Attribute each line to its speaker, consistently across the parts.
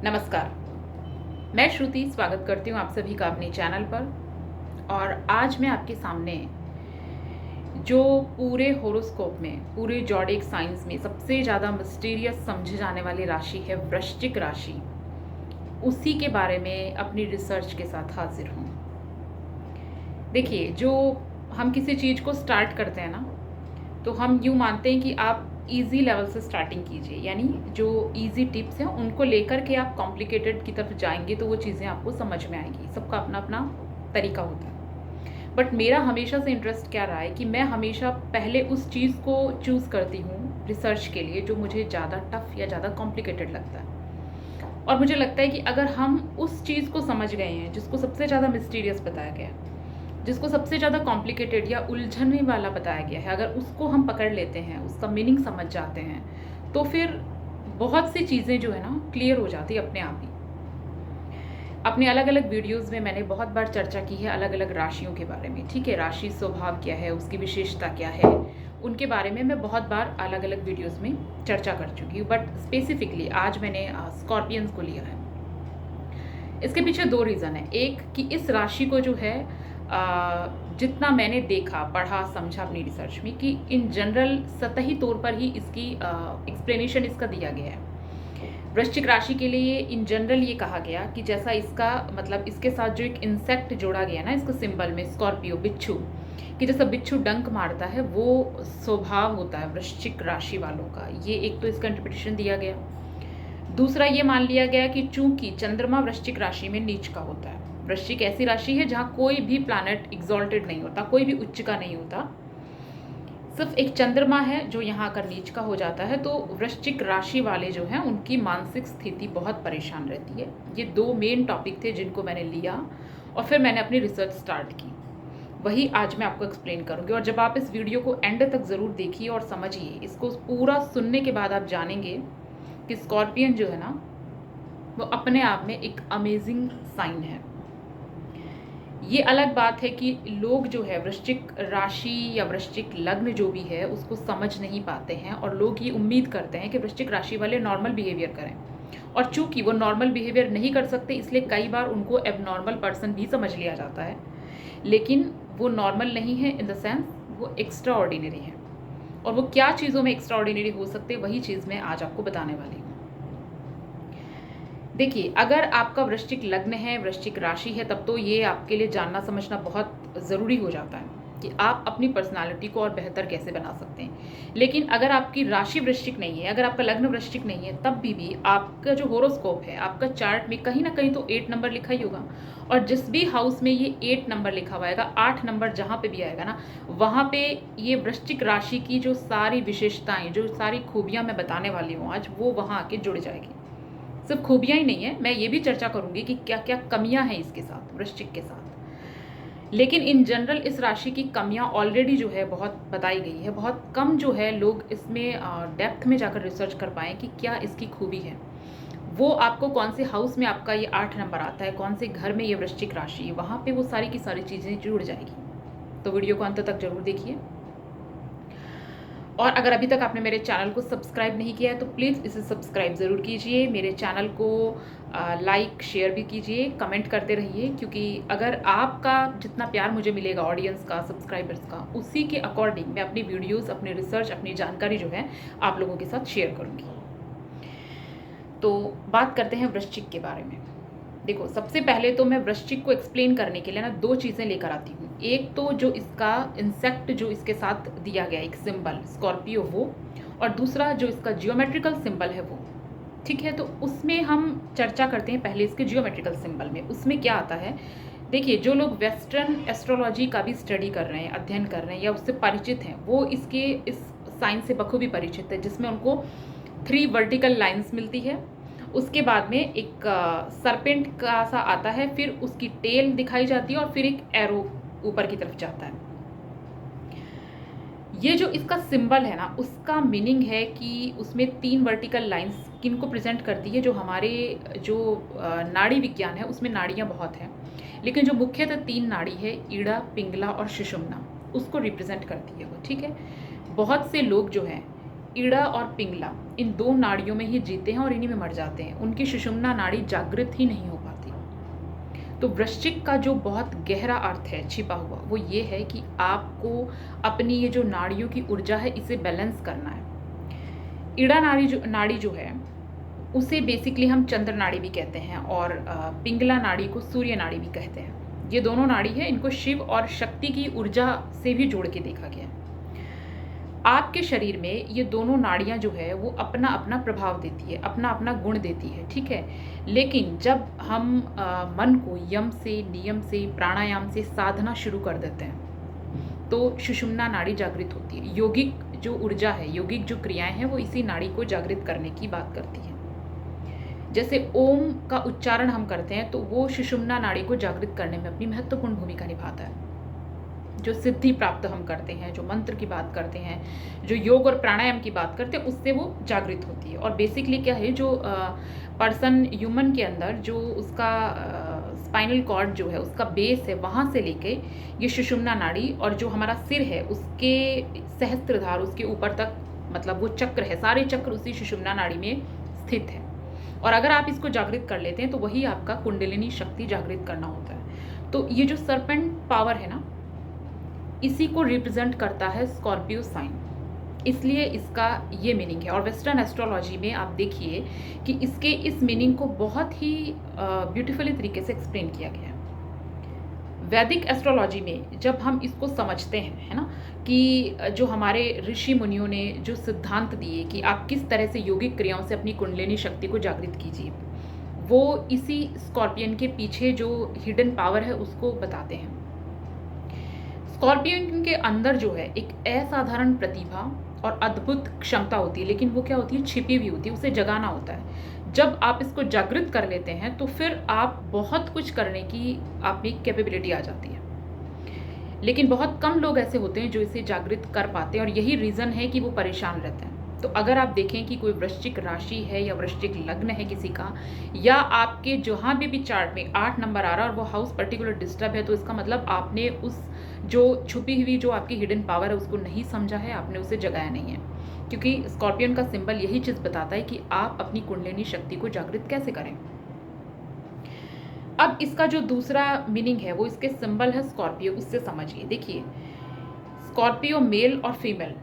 Speaker 1: नमस्कार। मैं श्रुति स्वागत करती हूँ आप सभी का अपने चैनल पर। और आज मैं आपके सामने जो पूरे होरोस्कोप में, पूरे जॉडिक साइंस में सबसे ज़्यादा मिस्टीरियस समझी जाने वाली राशि है वृश्चिक राशि, उसी के बारे में अपनी रिसर्च के साथ हाजिर हूँ। देखिए, जो हम किसी चीज़ को स्टार्ट करते हैं ना, तो हम यूँ मानते हैं कि आप इजी लेवल से स्टार्टिंग कीजिए, यानी जो इजी टिप्स हैं उनको लेकर के आप कॉम्प्लिकेटेड की तरफ जाएंगे तो वो चीज़ें आपको समझ में आएंगी। सबका अपना अपना तरीका होता है। बट मेरा हमेशा से इंटरेस्ट क्या रहा है कि मैं हमेशा पहले उस चीज़ को चूज़ करती हूँ रिसर्च के लिए जो मुझे ज़्यादा टफ या ज़्यादा कॉम्प्लिकेटेड लगता है। और मुझे लगता है कि अगर हम उस चीज़ को समझ गए हैं जिसको सबसे ज़्यादा मिस्टीरियस बताया गया है, जिसको सबसे ज़्यादा कॉम्प्लिकेटेड या उलझने वाला बताया गया है, अगर उसको हम पकड़ लेते हैं, उसका मीनिंग समझ जाते हैं, तो फिर बहुत सी चीज़ें जो है ना क्लियर हो जाती है अपने आप ही। अपने अलग अलग वीडियोस में मैंने बहुत बार चर्चा की है अलग अलग राशियों के बारे में। ठीक है, राशि स्वभाव क्या है, उसकी विशेषता क्या है, उनके बारे में मैं बहुत बार अलग अलग वीडियोस में चर्चा कर चुकी हूँ। बट स्पेसिफिकली आज मैंने स्कॉर्पियंस को लिया है। इसके पीछे दो रीज़न है। एक कि इस राशि को जो है जितना मैंने देखा, पढ़ा, समझा अपनी रिसर्च में, कि इन जनरल सतही तौर पर ही इसकी एक्सप्लेनेशन इसका दिया गया है। वृश्चिक राशि के लिए इन जनरल ये कहा गया कि जैसा इसका मतलब इसके साथ जो एक इंसेक्ट जोड़ा गया ना इसको सिंबल में, स्कॉर्पियो, बिच्छू, कि जैसा बिच्छू डंक मारता है वो स्वभाव होता है वृश्चिक राशि वालों का। ये एक तो इसका इंटरप्रिटेशन दिया गया। दूसरा ये मान लिया गया कि चूंकि चंद्रमा वृश्चिक राशि में नीच का होता है, वृश्चिक ऐसी राशि है जहाँ कोई भी प्लैनेट एग्जॉल्टेड नहीं होता, कोई भी उच्च का नहीं होता, सिर्फ एक चंद्रमा है जो यहाँ आकर नीच का हो जाता है। तो वृश्चिक राशि वाले जो हैं उनकी मानसिक स्थिति बहुत परेशान रहती है। ये दो मेन टॉपिक थे जिनको मैंने लिया और फिर मैंने अपनी रिसर्च स्टार्ट की। वही आज मैं आपको एक्सप्लेन करूँगी। और जब आप इस वीडियो को एंड तक ज़रूर देखिए और समझिए, इसको पूरा सुनने के बाद आप जानेंगे कि स्कॉर्पियन जो है ना वो अपने आप में एक अमेजिंग साइन है। ये अलग बात है कि लोग जो है वृश्चिक राशि या वृश्चिक लग्न जो भी है उसको समझ नहीं पाते हैं और लोग ये उम्मीद करते हैं कि वृश्चिक राशि वाले नॉर्मल बिहेवियर करें। और चूंकि वो नॉर्मल बिहेवियर नहीं कर सकते, इसलिए कई बार उनको एबनॉर्मल पर्सन भी समझ लिया जाता है। लेकिन वो नॉर्मल नहीं है, इन द सेंस वो एक्स्ट्रा ऑर्डिनरी है। और वो क्या चीज़ों में एक्स्ट्रा ऑर्डिनरी हो सकते, वही चीज़ मैं आज आपको बताने वाली हूँ। देखिए, अगर आपका वृश्चिक लग्न है, वृश्चिक राशि है, तब तो ये आपके लिए जानना समझना बहुत ज़रूरी हो जाता है कि आप अपनी पर्सनालिटी को और बेहतर कैसे बना सकते हैं। लेकिन अगर आपकी राशि वृश्चिक नहीं है, अगर आपका लग्न वृश्चिक नहीं है, तब भी आपका जो होरोस्कोप है, आपका चार्ट में कहीं ना कहीं तो 8 नंबर लिखा ही होगा। और जिस भी हाउस में ये 8 नंबर लिखा हुआ आएगा, 8 नंबर जहाँ पे भी आएगा ना, वहाँ पे ये वृश्चिक राशि की जो सारी विशेषताएं, जो सारी खूबियाँ मैं बताने वाली हूँ आज, वो वहाँ आके जुड़ जाएगी। सिर्फ खूबियाँ ही नहीं है, मैं ये भी चर्चा करूंगी कि क्या क्या कमियां हैं इसके साथ, वृश्चिक के साथ। लेकिन इन जनरल इस राशि की कमियां ऑलरेडी जो है बहुत बताई गई है। बहुत कम जो है लोग इसमें डेप्थ में जाकर रिसर्च कर पाएँ कि क्या इसकी खूबी है। वो आपको कौन से हाउस में आपका ये 8 नंबर आता है, कौन से घर में ये वृश्चिक राशि है, वहाँ पे वो सारी की सारी चीज़ें जुड़ जाएगी। तो वीडियो को अंत तक जरूर देखिए। और अगर अभी तक आपने मेरे चैनल को सब्सक्राइब नहीं किया है तो प्लीज़ इसे सब्सक्राइब ज़रूर कीजिए। मेरे चैनल को लाइक शेयर भी कीजिए, कमेंट करते रहिए, क्योंकि अगर आपका जितना प्यार मुझे मिलेगा, ऑडियंस का, सब्सक्राइबर्स का, उसी के अकॉर्डिंग मैं अपनी वीडियोस, अपनी रिसर्च, अपनी जानकारी जो है आप लोगों के साथ शेयर करूँगी। तो बात करते हैं वृश्चिक के बारे में। देखो, सबसे पहले तो मैं वृश्चिक को एक्सप्लेन करने के लिए ना दो चीज़ें लेकर आती हूँ। एक तो जो इसका इंसेक्ट जो इसके साथ दिया गया एक सिंबल स्कॉर्पियो, वो, और दूसरा जो इसका जियोमेट्रिकल सिंबल है वो। ठीक है, तो उसमें हम चर्चा करते हैं पहले इसके जियोमेट्रिकल सिंबल में। उसमें क्या आता है, देखिए, जो लोग वेस्टर्न एस्ट्रोलॉजी का भी स्टडी कर रहे हैं, अध्ययन कर रहे हैं या उससे परिचित हैं, वो इसके इस साइंस से बखूबी परिचित है, जिसमें उनको 3 वर्टिकल लाइन्स मिलती है। उसके बाद में एक सरपेंट का सा आता है, फिर उसकी टेल दिखाई जाती है और फिर एक एरो ऊपर की तरफ जाता है। ये जो इसका सिंबल है ना, उसका मीनिंग है कि उसमें 3 वर्टिकल लाइंस किनको प्रेजेंट करती है। जो हमारे जो नाड़ी विज्ञान है उसमें नाड़ियाँ बहुत हैं, लेकिन जो मुख्यतः 3 नाड़ी है, ईड़ा, पिंगला और सुषुम्ना, उसको रिप्रेजेंट करती है वो। ठीक है, बहुत से लोग जो हैं ईड़ा और पिंगला इन 2 नाड़ियों में ही जीते हैं और इन्हीं में मर जाते हैं। उनकी सुषुम्ना नाड़ी जागृत ही नहीं हो पाती। तो वृश्चिक का जो बहुत गहरा अर्थ है छिपा हुआ, वो ये है कि आपको अपनी ये जो नाड़ियों की ऊर्जा है इसे बैलेंस करना है। ईड़ा नाड़ी जो है उसे बेसिकली हम चंद्र नाड़ी भी कहते हैं और पिंगला नाड़ी को सूर्य नाड़ी भी कहते हैं। ये दोनों नाड़ी है, इनको शिव और शक्ति की ऊर्जा से भी जोड़ के देखा गया है। आपके शरीर में ये दोनों नाड़ियाँ जो है वो अपना अपना प्रभाव देती है, अपना अपना गुण देती है, ठीक है। लेकिन जब हम मन को यम से, नियम से, प्राणायाम से साधना शुरू कर देते हैं तो सुषुम्ना नाड़ी जागृत होती है। योगिक जो ऊर्जा है, योगिक जो क्रियाएं हैं वो इसी नाड़ी को जागृत करने की बात करती है। जैसे ओम का उच्चारण हम करते हैं तो वो सुषुम्ना नाड़ी को जागृत करने में अपनी महत्वपूर्ण भूमिका निभाता है। जो सिद्धि प्राप्त हम करते हैं, जो मंत्र की बात करते हैं, जो योग और प्राणायाम की बात करते हैं, उससे वो जागृत होती है। और बेसिकली क्या है, जो पर्सन ह्यूमन के अंदर जो उसका स्पाइनल कॉर्ड जो है उसका बेस है, वहाँ से लेके ये सुषुम्ना नाड़ी और जो हमारा सिर है उसके सहस्त्रधार उसके ऊपर तक, मतलब वो चक्र है, सारे चक्र उसी सुषुम्ना नाड़ी में स्थित है। और अगर आप इसको जागृत कर लेते हैं तो वही आपका कुंडलिनी शक्ति जागृत करना होता है। तो ये जो सर्पेंट पावर है ना, इसी को रिप्रेजेंट करता है स्कॉर्पियो साइन, इसलिए इसका ये मीनिंग है। और वेस्टर्न एस्ट्रोलॉजी में आप देखिए कि इसके इस मीनिंग को बहुत ही ब्यूटीफुली तरीके से एक्सप्लेन किया गया है। वैदिक एस्ट्रोलॉजी में जब हम इसको समझते हैं, है ना, कि जो हमारे ऋषि मुनियों ने जो सिद्धांत दिए कि आप किस तरह से योगिक क्रियाओं से अपनी कुंडलिनी शक्ति को जागृत कीजिए, वो इसी स्कॉर्पियन के पीछे जो हिडन पावर है उसको बताते हैं। स्कॉर्पियन के अंदर जो है एक असाधारण प्रतिभा और अद्भुत क्षमता होती है, लेकिन वो क्या होती है, छिपी हुई होती है, उसे जगाना होता है। जब आप इसको जागृत कर लेते हैं तो फिर आप बहुत कुछ करने की आप में कैपेबिलिटी आ जाती है। लेकिन बहुत कम लोग ऐसे होते हैं जो इसे जागृत कर पाते हैं और यही रीज़न है कि वो परेशान रहते हैं। तो अगर आप देखें कि कोई वृश्चिक राशि है या वृश्चिक लग्न है किसी का, या आपके जहाँ भी चार्ट में 8 नंबर आ रहा है और वो हाउस पर्टिकुलर डिस्टर्ब है, तो इसका मतलब आपने उस जो छुपी हुई जो आपकी हिडन पावर है उसको नहीं समझा है, आपने उसे जगाया नहीं है। क्योंकि स्कॉर्पियन का सिंबल यही चीज़ बताता है कि आप अपनी कुंडलिनी शक्ति को जागृत कैसे करें। अब इसका जो दूसरा मीनिंग है वो इसके सिंबल है स्कॉर्पियो, उससे समझिए। देखिए, स्कॉर्पियो मेल और फीमेल,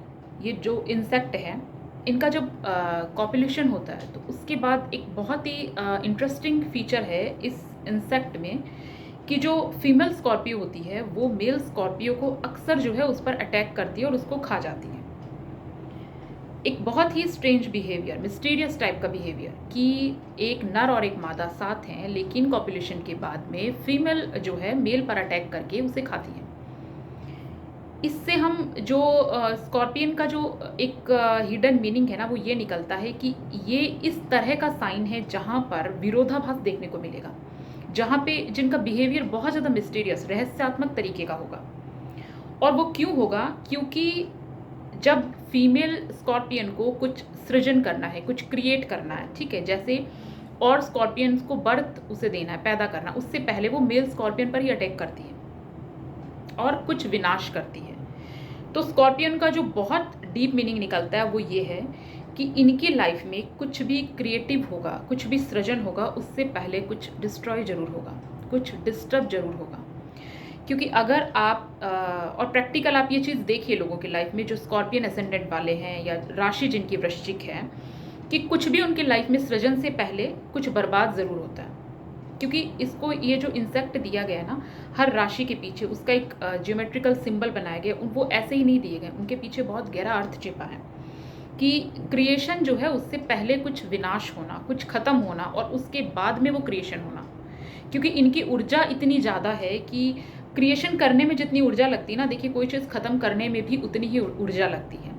Speaker 1: ये जो इंसेक्ट है, इनका जब कॉपुलेशन होता है तो उसके बाद एक बहुत ही इंटरेस्टिंग फीचर है इस इंसेक्ट में कि जो फीमेल स्कॉर्पियो होती है वो मेल स्कॉर्पियो को अक्सर जो है उस पर अटैक करती है और उसको खा जाती है। एक बहुत ही स्ट्रेंज बिहेवियर, मिस्टीरियस टाइप का बिहेवियर कि एक नर और एक मादा साथ हैं, लेकिन कॉपुलेशन के बाद में फीमेल जो है मेल पर अटैक करके उसे खाती है। इससे हम जो स्कॉर्पियन का जो एक हिडन मीनिंग है ना, वो ये निकलता है कि ये इस तरह का साइन है जहाँ पर विरोधाभास देखने को मिलेगा, जहाँ पे जिनका बिहेवियर बहुत ज़्यादा मिस्टीरियस, रहस्यात्मक तरीके का होगा। और वो क्यों होगा? क्योंकि जब फीमेल स्कॉर्पियन को कुछ सृजन करना है, कुछ क्रिएट करना है, ठीक है, जैसे और स्कॉर्पियंस को बर्थ उसे देना है, पैदा करना, उससे पहले वो मेल स्कॉर्पियन पर ही अटैक करती है और कुछ विनाश करती है। तो स्कॉर्पियन का जो बहुत डीप मीनिंग निकलता है वो ये है कि इनकी लाइफ में कुछ भी क्रिएटिव होगा, कुछ भी सृजन होगा, उससे पहले कुछ डिस्ट्रॉय जरूर होगा, कुछ डिस्टर्ब जरूर होगा। क्योंकि अगर आप और प्रैक्टिकल आप ये चीज़ देखिए लोगों की लाइफ में जो स्कॉर्पियन एसेंडेंट वाले हैं या राशि जिनकी वृश्चिक है, कि कुछ भी उनकी लाइफ में सृजन से पहले कुछ बर्बाद ज़रूर होता है। क्योंकि इसको ये जो इंसेक्ट दिया गया है ना, हर राशि के पीछे उसका एक ज्योमेट्रिकल सिंबल बनाया गया, वो ऐसे ही नहीं दिए गए, उनके पीछे बहुत गहरा अर्थ छिपा है कि क्रिएशन जो है उससे पहले कुछ विनाश होना, कुछ खत्म होना और उसके बाद में वो क्रिएशन होना। क्योंकि इनकी ऊर्जा इतनी ज़्यादा है कि क्रिएशन करने में जितनी ऊर्जा लगती है ना, देखिए कोई चीज़ ख़त्म करने में भी उतनी ही ऊर्जा लगती है।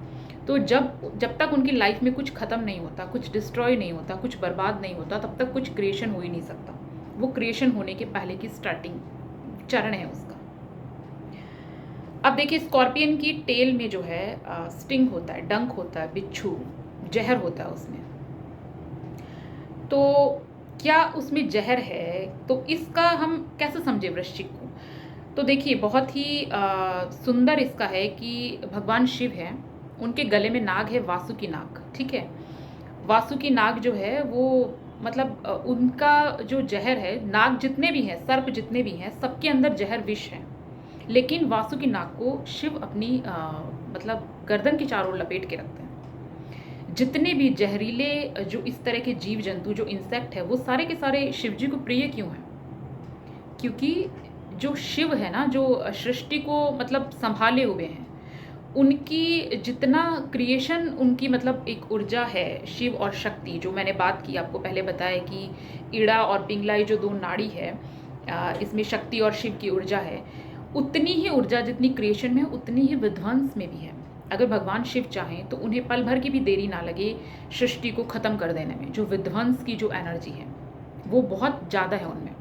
Speaker 1: तो जब तक उनकी लाइफ में कुछ ख़त्म नहीं होता, कुछ डिस्ट्रॉय नहीं होता, कुछ बर्बाद नहीं होता, तब तक कुछ क्रिएशन हो ही नहीं सकता। वो क्रिएशन होने के पहले की स्टार्टिंग चरण है उसका। अब देखिए, स्कॉर्पियन की टेल में जो है स्टिंग होता है, डंक होता है, बिच्छू, जहर होता है उसमें। तो क्या उसमें जहर है? तो इसका हम कैसे समझे वृश्चिक को? तो देखिए, बहुत ही सुंदर इसका है कि भगवान शिव है उनके गले में नाग है, वासुकी नाग, ठीक है। वासुकी नाग जो है वो मतलब उनका जो जहर है, नाग जितने भी हैं, सर्प जितने भी हैं, सबके अंदर जहर विष है। लेकिन वासुकी नाग को शिव अपनी मतलब गर्दन के चारों ओर लपेट के रखते हैं। जितने भी जहरीले जो इस तरह के जीव जंतु, जो इंसेक्ट है, वो सारे के सारे शिव जी को प्रिय क्यों हैं? क्योंकि जो शिव है ना, जो सृष्टि को मतलब संभाले हुए हैं, उनकी जितना क्रिएशन, उनकी मतलब एक ऊर्जा है, शिव और शक्ति, जो मैंने बात की आपको पहले बताया कि ईड़ा और पिंगलाई जो दो नाड़ी है, इसमें शक्ति और शिव की ऊर्जा है। उतनी ही ऊर्जा जितनी क्रिएशन में है, उतनी ही विध्वंस में भी है। अगर भगवान शिव चाहें तो उन्हें पल भर की भी देरी ना लगे सृष्टि को ख़त्म कर देने में। जो विध्वंस की जो एनर्जी है वो बहुत ज़्यादा है उनमें।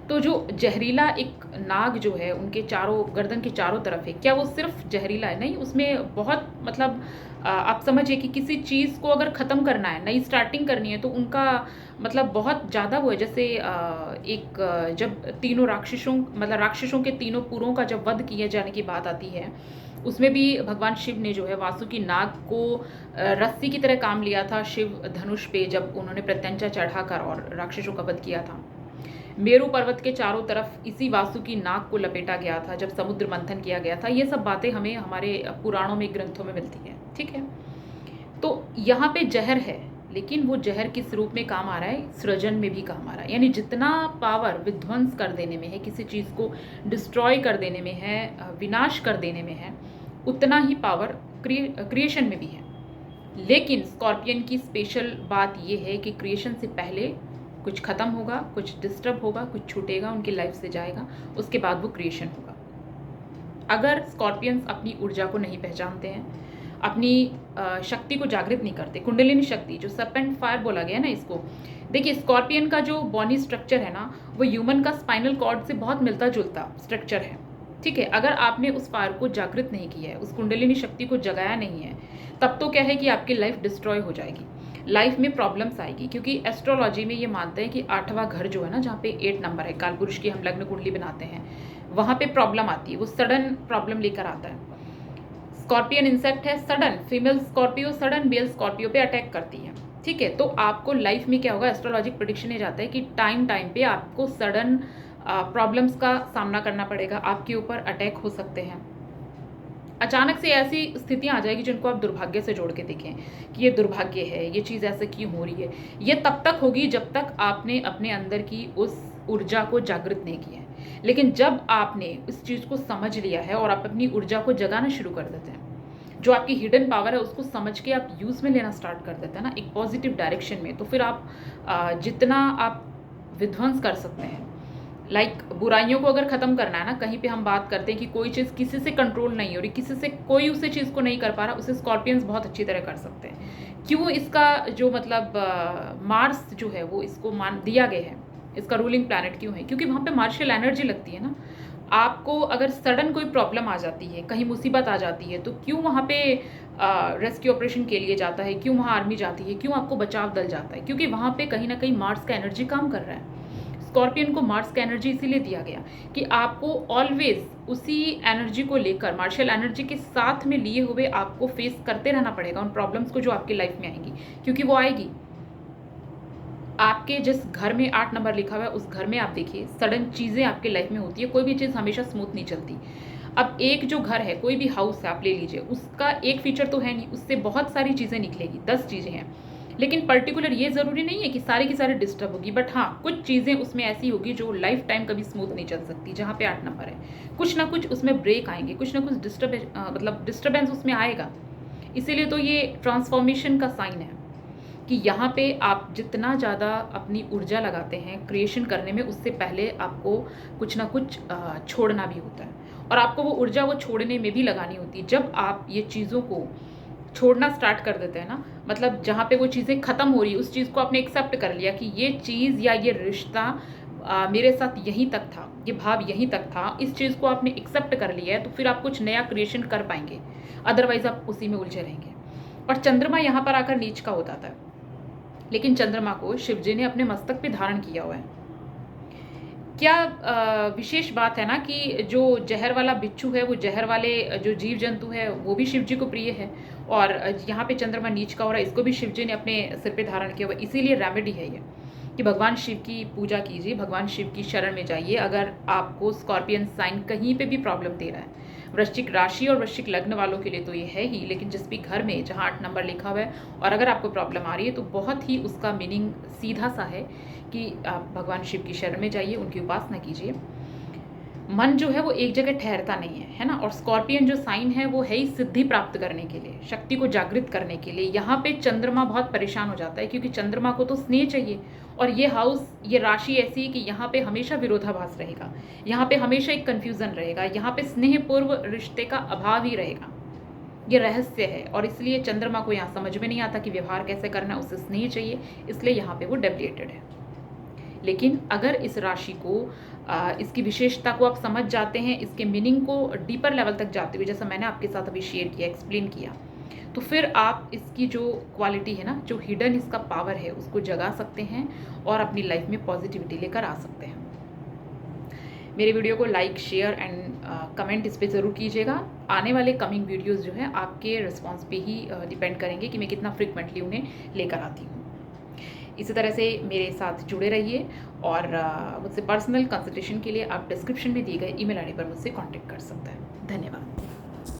Speaker 1: तो जो जहरीला एक नाग जो है उनके चारों गर्दन के चारों तरफ है, क्या वो सिर्फ जहरीला है? नहीं, उसमें बहुत मतलब आप समझिए कि किसी चीज़ को अगर ख़त्म करना है, नई स्टार्टिंग करनी है, तो उनका मतलब बहुत ज़्यादा वो है। जैसे जब तीनों राक्षसों मतलब राक्षसों के तीनों पुरों का जब वध किए जाने की बात आती है, उसमें भी भगवान शिव ने जो है वासुकी नाग को रस्सी की तरह काम लिया था शिव धनुष पे, जब उन्होंने प्रत्यंचा चढ़ाकर और राक्षसों का वध किया था। मेरू पर्वत के चारों तरफ इसी वासुकी नाग को लपेटा गया था जब समुद्र मंथन किया गया था। ये सब बातें हमें हमारे पुराणों में, ग्रंथों में मिलती हैं, ठीक है। तो यहाँ पे जहर है, लेकिन वो जहर किस रूप में काम आ रहा है? सृजन में भी काम आ रहा है। यानी जितना पावर विध्वंस कर देने में है, किसी चीज़ को डिस्ट्रॉय कर देने में है, विनाश कर देने में है, उतना ही पावर क्रिएशन में भी है। लेकिन स्कॉर्पियन की स्पेशल बात ये है कि क्रिएशन से पहले कुछ ख़त्म होगा, कुछ डिस्टर्ब होगा, कुछ छूटेगा, उनकी लाइफ से जाएगा, उसके बाद वो क्रिएशन होगा। अगर स्कॉर्पियंस अपनी ऊर्जा को नहीं पहचानते हैं, अपनी शक्ति को जागृत नहीं करते, कुंडलिनी शक्ति जो सर्पेंट फायर बोला गया ना इसको, देखिए स्कॉर्पियन का जो बॉडी स्ट्रक्चर है ना, वो ह्यूमन का स्पाइनल कॉर्ड से बहुत मिलता जुलता स्ट्रक्चर है, ठीक है। अगर आपने उस फायर को जागृत नहीं किया है, उस कुंडलिनी शक्ति को जगाया नहीं है, तब तो क्या है कि आपकी लाइफ डिस्ट्रॉय हो जाएगी, लाइफ में प्रॉब्लम्स आएगी। क्योंकि एस्ट्रोलॉजी में ये मानते हैं कि 8वां घर जो है ना, जहाँ पे 8 नंबर है, कालपुरुष की हम लग्न कुंडली बनाते हैं, वहाँ पे प्रॉब्लम आती है, वो सडन प्रॉब्लम लेकर आता है। स्कॉर्पियन इंसेक्ट है, sudden female scorpio sudden male scorpio पे अटैक करती है, ठीक है। तो आपको लाइफ में क्या होगा, एस्ट्रोलॉजिक प्रेडिक्शन ये जाता है कि टाइम पे आपको सडन प्रॉब्लम्स का सामना करना पड़ेगा, आपके ऊपर अटैक हो सकते हैं। अचानक से ऐसी स्थितियां आ जाएगी जिनको आप दुर्भाग्य से जोड़ के देखें कि ये दुर्भाग्य है, ये चीज़ ऐसे क्यों हो रही है। ये तब तक होगी जब तक आपने अपने अंदर की उस ऊर्जा को जागृत नहीं किया है। लेकिन जब आपने इस चीज़ को समझ लिया है और आप अपनी ऊर्जा को जगाना शुरू कर देते हैं, जो आपकी हिडन पावर है उसको समझ के आप यूज़ में लेना स्टार्ट कर देते हैं ना, एक पॉजिटिव डायरेक्शन में, तो फिर आप जितना आप विध्वंस कर सकते हैं, लाइक बुराइयों को अगर ख़त्म करना है ना, कहीं पे हम बात करते हैं कि कोई चीज़ किसी से कंट्रोल नहीं हो रही, किसी से कोई उसे चीज़ को नहीं कर पा रहा, उसे स्कॉर्पियंस बहुत अच्छी तरह कर सकते हैं। क्यों? इसका जो मतलब मार्स जो है वो इसको मान दिया गया है, इसका रूलिंग प्लैनेट क्यों है? क्योंकि वहाँ पे मार्शियल एनर्जी लगती है ना। आपको अगर सडन कोई प्रॉब्लम आ जाती है, कहीं मुसीबत आ जाती है, तो क्यों वहाँ पे रेस्क्यू ऑपरेशन के लिए जाता है, क्यों वहाँ आर्मी जाती है, क्यों आपको बचाव दल जाता है? क्योंकि वहाँ पे कहीं ना कहीं मार्स का एनर्जी काम कर रहा है। स्कॉर्पियन को मार्स का एनर्जी इसीलिए दिया गया कि आपको ऑलवेज उसी एनर्जी को लेकर, मार्शियल एनर्जी के साथ में लिए हुए आपको फेस करते रहना पड़ेगा उन प्रॉब्लम्स को जो आपकी लाइफ में आएंगी, क्योंकि वो आएगी। आपके जिस घर में 8 नंबर लिखा हुआ है, उस घर में आप देखिए सडन चीज़ें आपके लाइफ में होती है, कोई भी चीज़ हमेशा स्मूथ नहीं चलती। अब एक जो घर है, कोई भी हाउस है आप ले लीजिए, उसका एक फीचर तो है नहीं, उससे बहुत सारी चीज़ें निकलेगी, 10 चीज़ें हैं, लेकिन पर्टिकुलर ये ज़रूरी नहीं है कि सारी की सारी डिस्टर्ब होगी, बट हाँ कुछ चीज़ें उसमें ऐसी होगी जो लाइफ टाइम कभी स्मूथ नहीं चल सकती। जहाँ पे 8 नंबर है, कुछ ना कुछ उसमें ब्रेक आएंगे, कुछ ना कुछ डिस्टर्बेंस उसमें आएगा। इसीलिए तो ये ट्रांसफॉर्मेशन का साइन है कि यहाँ पे आप जितना ज़्यादा अपनी ऊर्जा लगाते हैं क्रिएशन करने में, उससे पहले आपको कुछ ना कुछ छोड़ना भी होता है, और आपको वो ऊर्जा वो छोड़ने में भी लगानी होती है। जब आप ये चीज़ों को छोड़ना स्टार्ट कर देते हैं ना, मतलब जहाँ पे वो चीज़ें ख़त्म हो रही है, उस चीज़ को आपने एक्सेप्ट कर लिया कि ये चीज़ या ये रिश्ता मेरे साथ यहीं तक था, ये भाव यहीं तक था, इस चीज़ को आपने एक्सेप्ट कर लिया है, तो फिर आप कुछ नया क्रिएशन कर पाएंगे, अदरवाइज आप उसी में उलझे रहेंगे। और चंद्रमा यहाँ पर आकर नीच का होता था, लेकिन चंद्रमा को शिव जी ने अपने मस्तक पे धारण किया हुआ है। क्या विशेष बात है ना कि जो जहर वाला बिच्छू है, वो जहर वाले जो जीव जंतु है वो भी शिव जी को प्रिय है, और यहाँ पे चंद्रमा नीच का हो रहा है, इसको भी शिव जी ने अपने सिर पे धारण किया हुआ। इसीलिए रेमेडी है ये कि भगवान शिव की पूजा कीजिए, भगवान शिव की शरण में जाइए। अगर आपको स्कॉर्पियन साइन कहीं पे भी प्रॉब्लम दे रहा है, वृश्चिक राशि और वृश्चिक लग्न वालों के लिए तो ये है ही, लेकिन जिस भी घर में जहाँ 8 नंबर लिखा हुआ है और अगर आपको प्रॉब्लम आ रही है, तो बहुत ही उसका मीनिंग सीधा सा है कि आप भगवान शिव की शरण में जाइए, उनकी उपासना कीजिए। मन जो है वो एक जगह ठहरता नहीं है ना। और स्कॉर्पियन जो साइन है वो है ही सिद्धि प्राप्त करने के लिए, शक्ति को जागृत करने के लिए। यहाँ पे चंद्रमा बहुत परेशान हो जाता है, क्योंकि चंद्रमा को तो स्नेह चाहिए, और ये हाउस, ये राशि ऐसी है कि यहाँ पे हमेशा विरोधाभास रहेगा, यहाँ पे हमेशा एक कन्फ्यूज़न रहेगा, यहाँ पे स्नेहपूर्व रिश्ते का अभाव ही रहेगा। ये रहस्य है, और इसलिए चंद्रमा को यहाँ समझ में नहीं आता कि व्यवहार कैसे करना है, उसे स्नेह चाहिए, इसलिए यहाँ पे वो डेविएटेड है। लेकिन अगर इस राशि को इसकी विशेषता को आप समझ जाते हैं, इसके मीनिंग को डीपर लेवल तक जाते हुए, जैसा मैंने आपके साथ अभी शेयर किया, एक्सप्लेन किया, तो फिर आप इसकी जो क्वालिटी है ना, जो हिडन इसका पावर है, उसको जगा सकते हैं और अपनी लाइफ में पॉजिटिविटी लेकर आ सकते हैं। मेरे वीडियो को लाइक, शेयर एंड कमेंट इस पर ज़रूर कीजिएगा। आने वाले कमिंग वीडियोज़ जो है आपके रिस्पॉन्स पे ही डिपेंड करेंगे कि मैं कितना फ्रिक्वेंटली उन्हें लेकर आती हूँ। इसी तरह से मेरे साथ जुड़े रहिए, और मुझसे पर्सनल कंसल्टेशन के लिए आप डिस्क्रिप्शन में दिए गए ईमेल आईडी पर मुझसे कांटेक्ट कर सकते हैं। धन्यवाद।